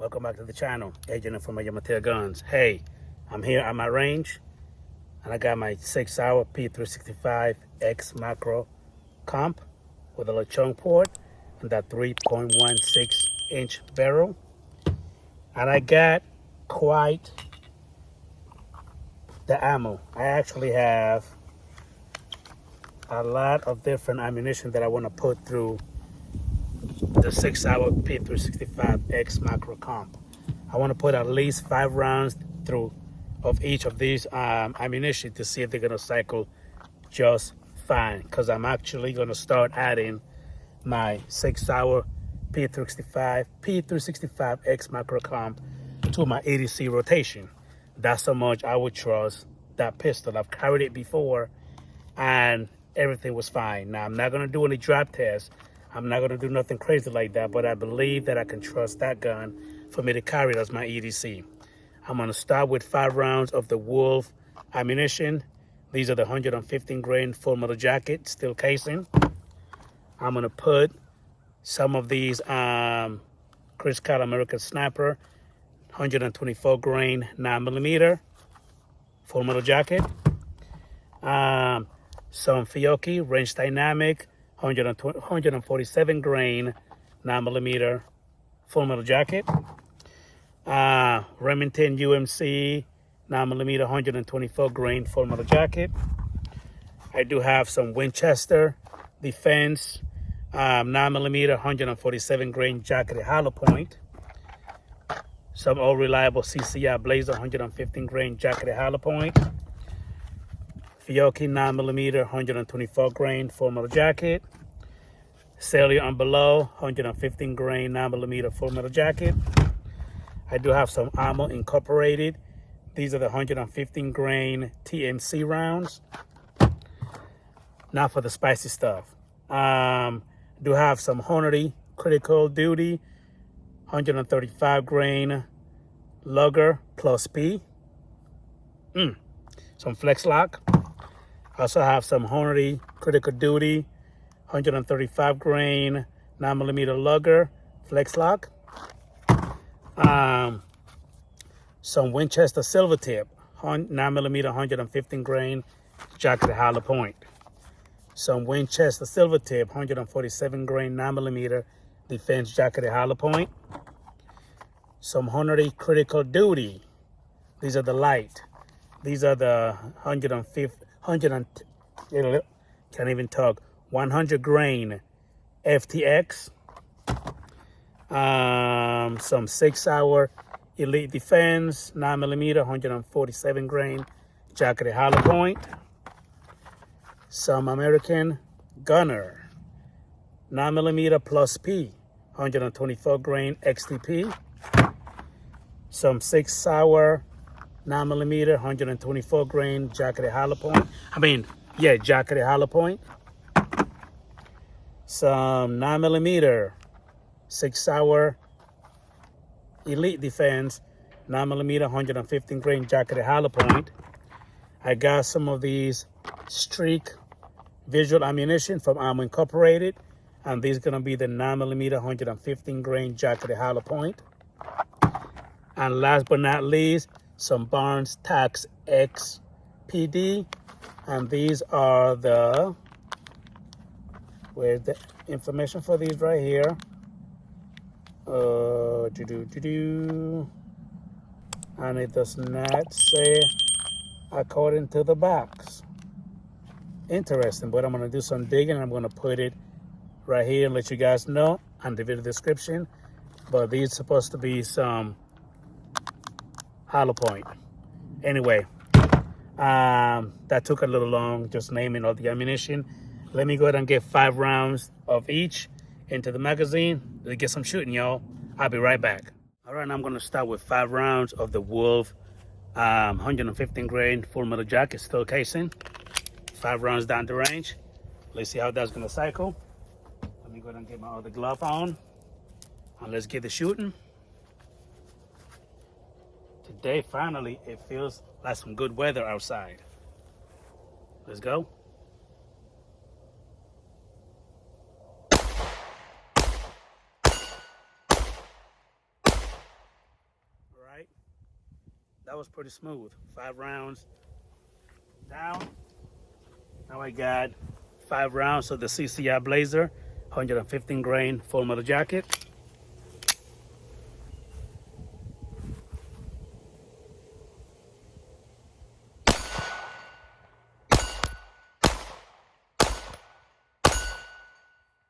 Welcome back to the channel, Agent from Yamatea Guns. Hey, I'm here at my range, and I got my Sig Sauer P365 X Macro Comp with a Lechon port and that 3.16-inch barrel. And I got quite the ammo. I actually have a lot of different ammunition that I want to put through the Sig Sauer P365 X Macro Comp. I want to put at least 5 rounds through of each of these ammunition to see if they're going to cycle just fine, because I'm actually going to start adding my Sig Sauer P365 X Macro Comp to my EDC rotation. That's how much I would trust that pistol. I've carried it before and everything was fine. Now, I'm not going to do any drop tests. I'm not going to do nothing crazy like that, but I believe that I can trust that gun for me to carry it as my EDC. I'm going to start with 5 rounds of the Wolf ammunition. These are the 115 grain full metal jacket, steel casing. I'm going to put some of these Chris Scott American Sniper 124 grain 9mm full metal jacket. Some Fiocchi Range Dynamic 147 grain 9mm full metal jacket. Remington UMC 9mm 124 grain full metal jacket. I do have some Winchester Defense 9mm 147 grain jacketed hollow point. Some Old Reliable CCI Blazer 115 grain jacketed hollow point. Fiocchi 9mm 124 grain full metal jacket. Cyelee on below 115 grain 9mm full metal jacket. I do have some ammo incorporated. These are the 115 grain TMC rounds. Now for the spicy stuff. Do have some Hornady Critical Duty 135 grain Lugger plus P. Some Flex Lock. I also have some Hornady Critical Duty 135 grain 9mm Lugger Flex Lock. Some Winchester Silver Tip 9mm 115 grain jacketed hollow point. Some Winchester Silver Tip 147 grain 9mm defense jacketed hollow point. Some Hornady Critical Duty. These are the light. These are the 100 grain FTX. Some Sig Sauer Elite Defense 9mm 147 grain jacketed hollow point. Some American Gunner 9mm plus P 124 grain XTP. Some Sig Sauer 9mm 124 grain jacketed hollow point. Jacketed hollow point. Some 9mm Sig Sauer Elite Defense 9mm 115 grain jacketed hollow point. I got some of these Streak visual ammunition from Ammo Incorporated, and these are going to be the 9mm 115 grain jacketed hollow point. And last but not least, some Barnes Tax X PD, and these are the, where's the information for these right here? And it does not say according to the box. Interesting, but I'm going to do some digging. I'm going to put it right here and let you guys know on the video description. But these are supposed to be some hollow point. Anyway, that took a little long, just naming all the ammunition. Let me go ahead and get 5 rounds of each into the magazine. Let's get some shooting, y'all. I'll be right back. All right, now I'm going to start with 5 rounds of the Wolf 115 grain full metal jacket steel casing. 5 rounds down the range. Let's see how that's going to cycle. Let me go ahead and get my other glove on, and let's get the shooting. Today, finally, it feels like some good weather outside. Let's go. That was pretty smooth. 5 rounds down. Now I got 5 rounds of the CCI Blazer, 115 grain full metal jacket.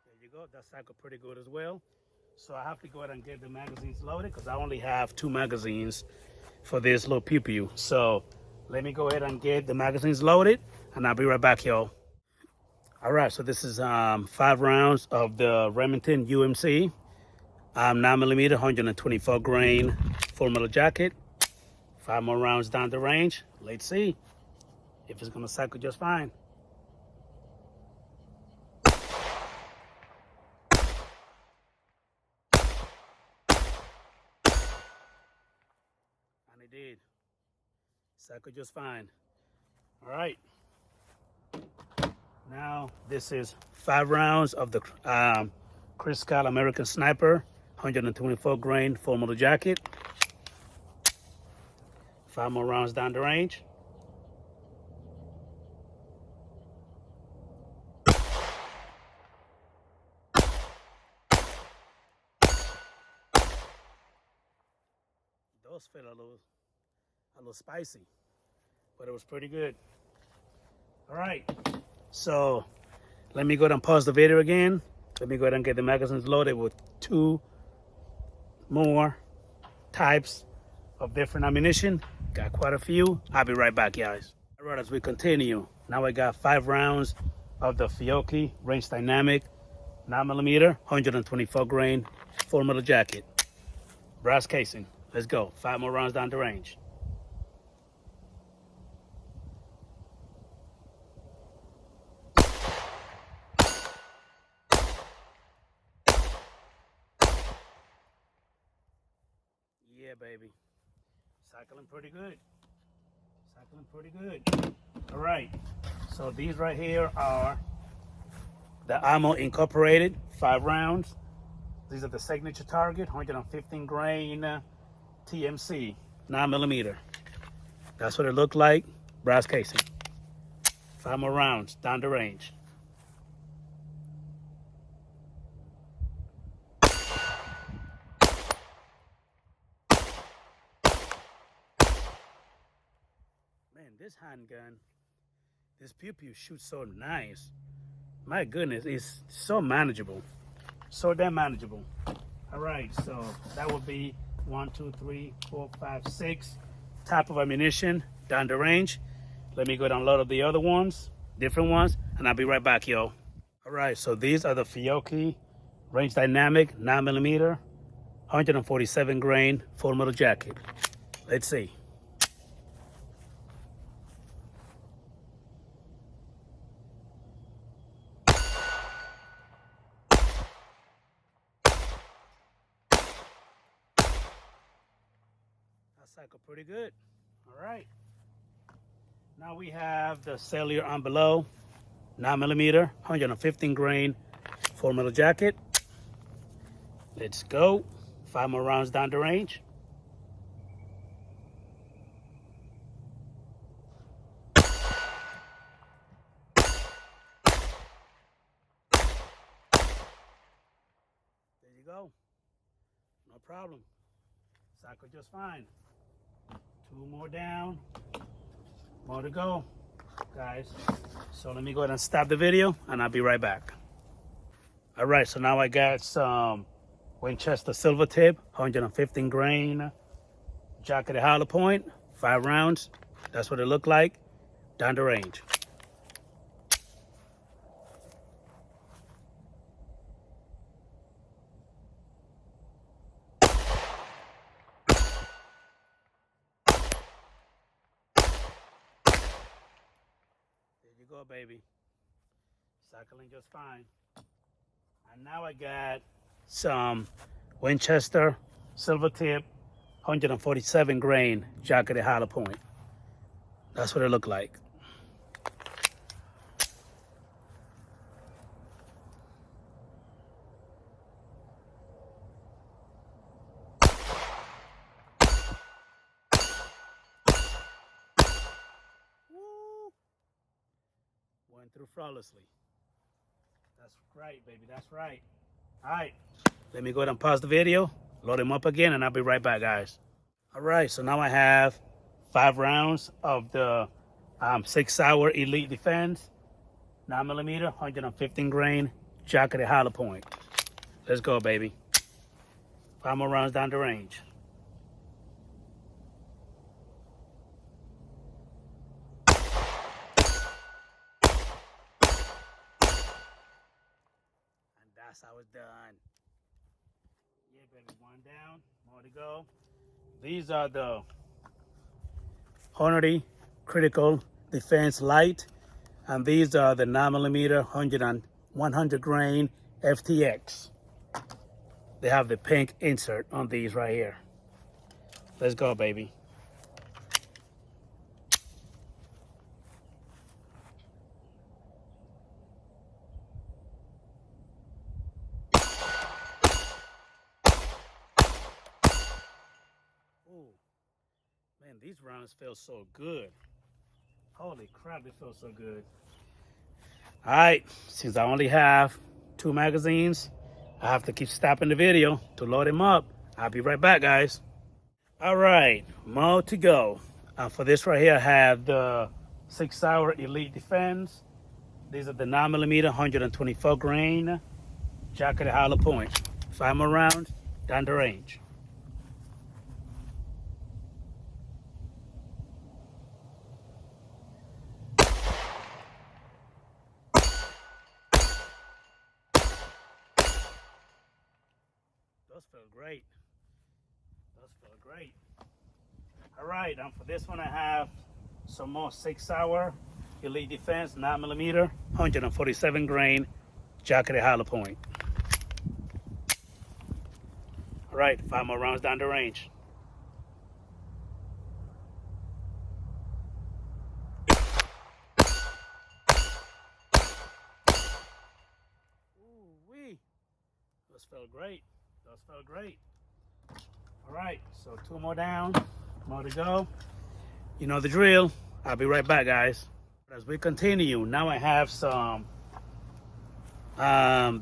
There you go. That cycle pretty good as well. So I have to go ahead and get the magazines loaded because I only have 2 magazines for this little pew pew. So let me go ahead and get the magazines loaded and I'll be right back, y'all. All right, so this is 5 rounds of the Remington UMC 9mm 124 grain full metal jacket. 5 more rounds down the range. Let's see if it's gonna cycle just fine. And it did. Cycle just fine. All right. Now this is 5 rounds of the Chris Scott American Sniper 124 grain full metal jacket. 5 more rounds down the range. Those felt a little spicy, but it was pretty good. All right, so let me go ahead and pause the video again. Let me go ahead and get the magazines loaded with 2 more types of different ammunition. Got quite a few. I'll be right back, guys. All right, as we continue, now I got 5 rounds of the Fiocchi Range Dynamic 9mm 124 grain full metal jacket. Brass casing. Let's go. 5 more rounds down the range. Yeah, baby. Cycling pretty good. Cycling pretty good. All right. So these right here are the Ammo Incorporated 5 rounds. These are the signature target, 115 grain TMC 9mm. That's what it looked like. Brass casing. 5 more rounds down the range. Man, this handgun, this pew pew shoots so nice. My goodness, it's so manageable. So damn manageable. All right, so that would be 1, 2, 3, 4, 5, 6 type of ammunition down the range. Let me go down and load up the other ones, different ones, and I'll be right back, yo. All right, so these are the Fiocchi Range Dynamic 9mm 147 grain full metal jacket. Let's see. Cycle pretty good. All right. Now we have the Cyelee on below 9mm 115 grain full metal jacket. Let's go. 5 more rounds down the range. There you go. No problem. Cycle just fine. 2 more down, more to go, guys. So let me go ahead and stop the video and I'll be right back. All right, so now I got some Winchester silver tip, 115 grain jacketed hollow point, 5 rounds. That's what it looked like down the range. Go, baby. Cycling just fine. And now I got some Winchester silver tip 147 grain jacketed hollow point. That's what it looked like. Went through flawlessly. That's right, baby. That's right. All right. Let me go ahead and pause the video, load them up again, and I'll be right back, guys. All right. So now I have 5 rounds of the Sig Sauer Elite Defense 9mm 115 grain jacketed hollow point. Let's go, baby. 5 more rounds down the range. That's how it's done. Yeah, baby, 1 down, more to go. These are the Hornady Critical Defense Light, and these are the 9mm 100 grain FTX. They have the pink insert on these right here. Let's go, baby. Man, these rounds feel so good. Holy crap, they feel so good. All right, since I only have 2 magazines, I have to keep stopping the video to load them up. I'll be right back, guys. All right, more to go. For this right here, I have the Sig Sauer Elite Defense. These are the 9mm 124 grain jacketed hollow point. 5 more rounds down the range. Those feel great. Those feel great. All right, for this one I have some more Sig Sauer Elite Defense 9mm 147 grain jacketed hollow point. All right, 5 more rounds down the range. Ooh-wee. Those felt great. Those felt great. All right, so 2 more down, more to go. You know the drill. I'll be right back, guys. As we continue, now I have some,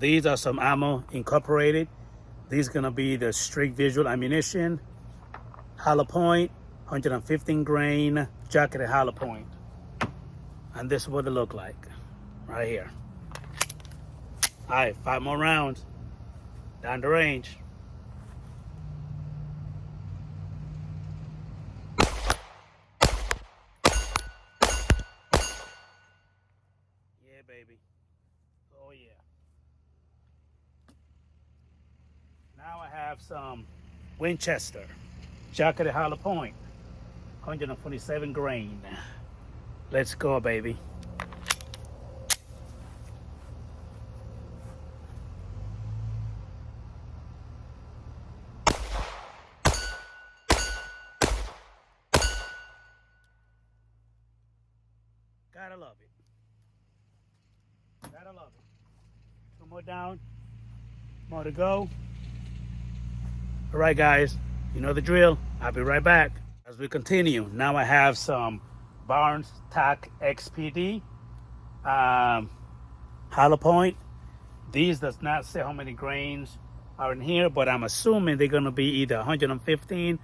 these are some ammo incorporated. These are gonna be the Strict Visual Ammunition, hollow point, 115 grain, jacketed hollow point. And this is what it look like, right here. All right, 5 more rounds, down the range. Yeah, baby. Oh, yeah. Now I have some Winchester jacketed hollow point, 127 grain. Let's go, baby. Gotta love it. Gotta love it. 2 more down, more to go. All right, guys, you know the drill. I'll be right back. As we continue, now I have some Barnes TAC XPD hollow point. These does not say how many grains are in here, but I'm assuming they're gonna be either 115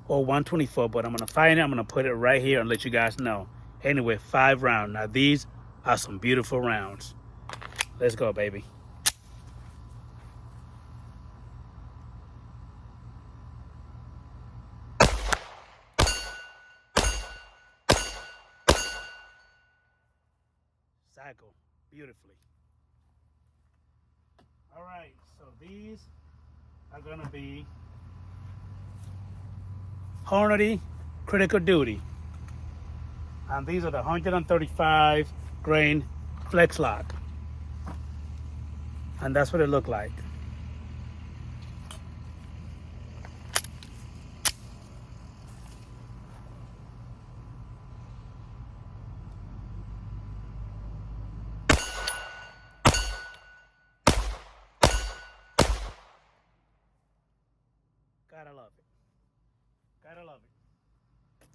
or 124, but I'm gonna find it. I'm gonna put it right here and let you guys know. Anyway, 5 rounds. Now these are some beautiful rounds. Let's go, baby. Cycle beautifully. All right, so these are gonna be Hornady Critical Duty. And these are the 135 grain flex lock. And that's what it looked like. Gotta love it. Gotta love it.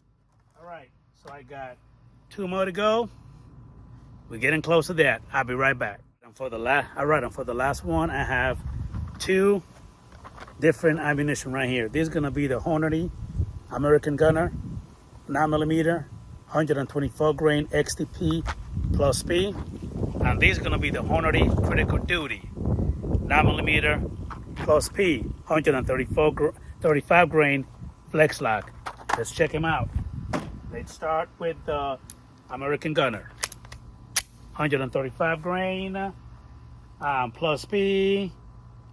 All right, so I got 2 more to go. We're getting close to that. I'll be right back. And for the last one, I have two different ammunition right here. This is gonna be the Hornady American Gunner 9mm 124 grain XTP plus P, and this is gonna be the Hornady Critical Duty 9mm plus P 135 grain flex lock. Let's check them out. Let's start with the American Gunner 135 grain plus P.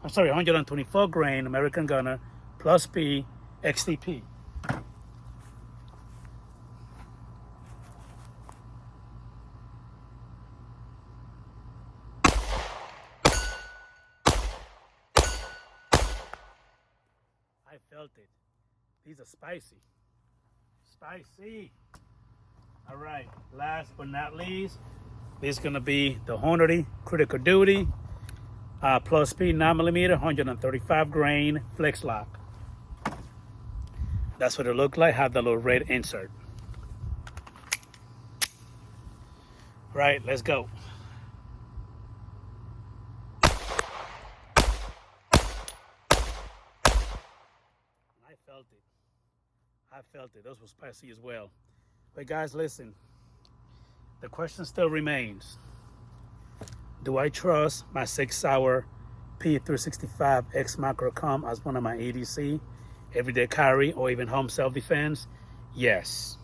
I'm sorry, 124 grain American Gunner plus P XTP. I felt it. These are spicy. Spicy. All right, last but not least, this is gonna be the Hornady Critical Duty plus P 9mm 135 grain flex lock. That's what it looked like. Have the little red insert. Right, let's go. I felt it. Those were spicy as well. But guys, listen. The question still remains. Do I trust my Sig Sauer P365 X Macro Comp as one of my ADC, everyday carry, or even home self-defense? Yes.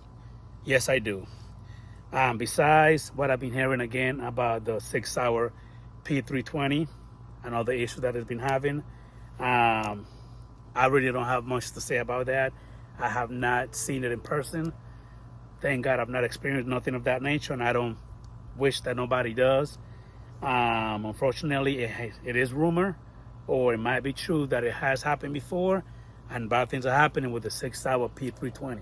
Yes, I do. Besides what I've been hearing again about the Sig Sauer P320 and all the issues that it's been having, I really don't have much to say about that. I have not seen it in person. Thank God I've not experienced nothing of that nature, and I don't wish that nobody does. Unfortunately, it is rumor, or it might be true that it has happened before, and bad things are happening with the Sig Sauer P320.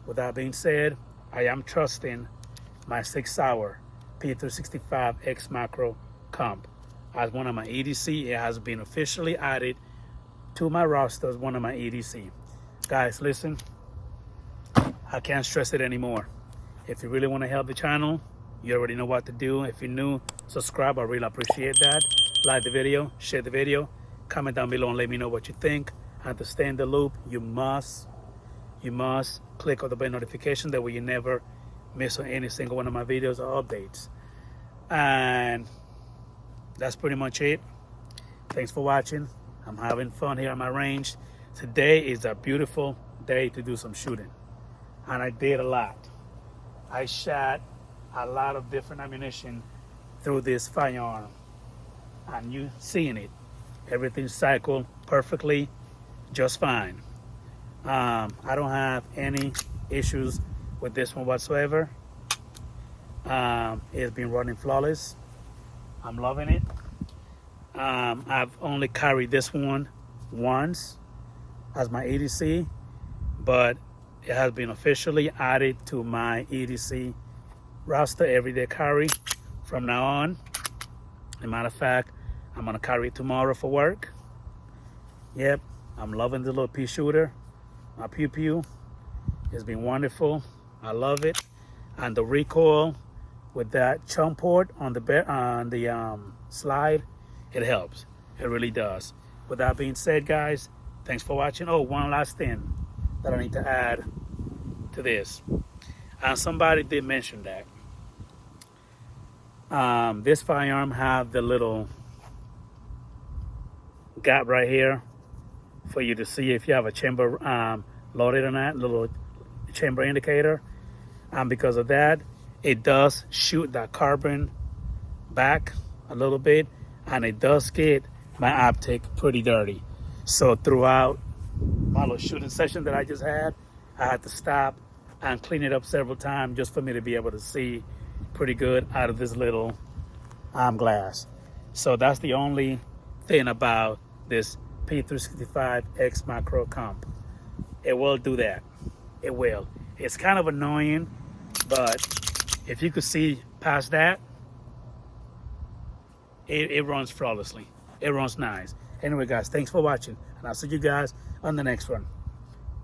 With that being said, I am trusting my Sig Sauer P365 X Macro Comp as one of my EDC. It has been officially added to my roster as one of my EDC. Guys, listen, I can't stress it anymore. If you really want to help the channel, you already know what to do. If you're new, subscribe. I really appreciate that. Like the video, share the video, comment down below and let me know what you think. And to stay in the loop, you must click on the bell notification. That way you never miss on any single one of my videos or updates. And that's pretty much it. Thanks for watching. I'm having fun here on my range. Today is a beautiful day to do some shooting, and I did a lot. I shot a lot of different ammunition through this firearm, and you seeing it. Everything cycled perfectly, just fine. I don't have any issues with this one whatsoever. It's been running flawless. I'm loving it. I've only carried this one once as my EDC, but it has been officially added to my EDC roster, everyday carry from now on. As a matter of fact, I'm gonna carry it tomorrow for work. Yep, I'm loving the little pea shooter, my pew pew. It's been wonderful. I love it, and the recoil with that chum port on the slide, it helps. It really does. With that being said, guys, thanks for watching. Oh, one last thing that I need to add to this. And somebody did mention that. This firearm have the little gap right here for you to see if you have a chamber loaded or not, little chamber indicator. Because of that, it does shoot that carbon back a little bit, and it does get my optic pretty dirty. So throughout my little shooting session that I just had, I had to stop and clean it up several times just for me to be able to see pretty good out of this little glass. So that's the only thing about this P365 X Macro Comp. It will do that. It will. It's kind of annoying, but if you could see past that, it runs flawlessly. It runs nice. Anyway, guys, thanks for watching, and I'll see you guys on the next one.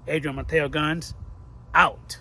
Adrian Mateo Guns, out.